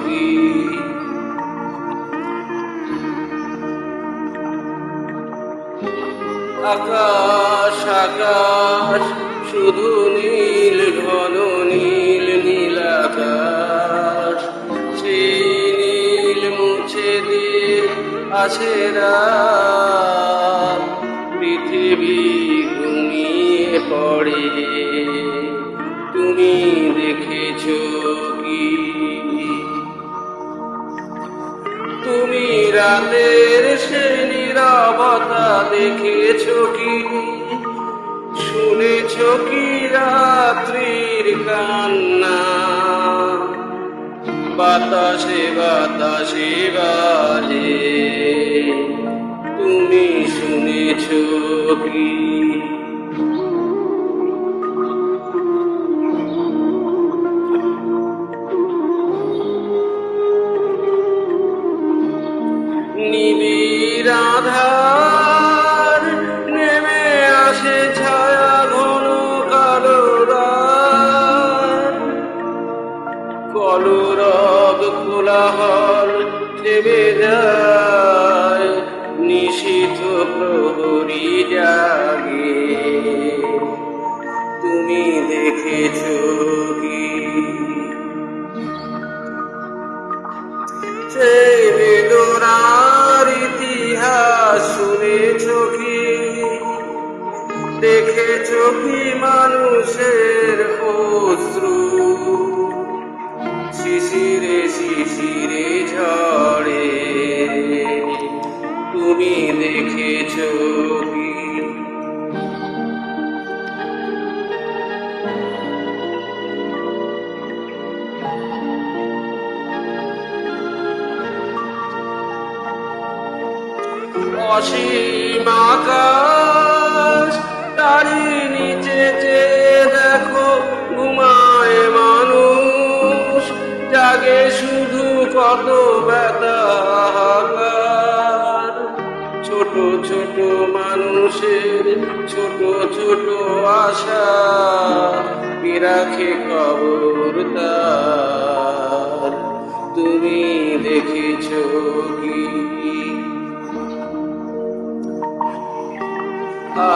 কি? আকাশ আকাশ শুধু নীল, ঘন নীল, নীল আকাশ। সেই নীল মুছে দিয়ে আছে রাত, পৃথিবী ঘুমিয়ে পড়ে। তুমি দেখেছো কি? তুমি রাতের সে নীরবতা দেখেছো কি? শুনেছো কি রাত্রির কান্না? বাতাসে বাতাসে বাজে, তুমি শুনেছো কি? নিবিড় আঁধার নেমে আসে, ছায়া ঘন কালো রাত। কলরব কোলাহল থেমে যায়, নিশীথ প্রহরী জাগে। তুমি দেখেছো কি? সেই বেদনার ইতিহাস শুনেছো কি? দেখেছো কি মানুষের অশ্রু শিশিরে শিশিরে ঝরে? তুমি দেখেছো কি? অসীম আকাশ, তারই নিচে চেয়ে দেখো ঘুমায় মানুষ। জাগে শুধু কত ব্যথা হাহাকার। ছোট ছোট মানুষের ছোট ছোট আশা, রাখে খবরদার। তুমি দেখেছো কি?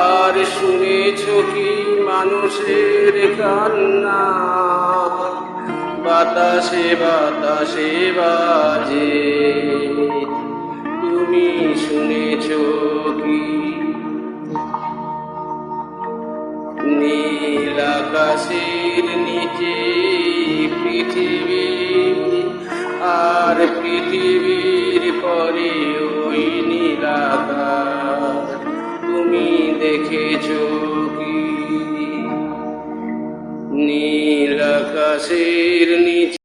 আর শুনেছো কি মানুষের কান্না? বাতাসে বাতাসে বাজে, তুমি শুনেছো কি? নীল আকাশের নিচে পৃথিবী, আর পৃথিবীর পরে ওই নীল আকাশ। তুমি দেখেছো কি? নীল আকাশের নিচে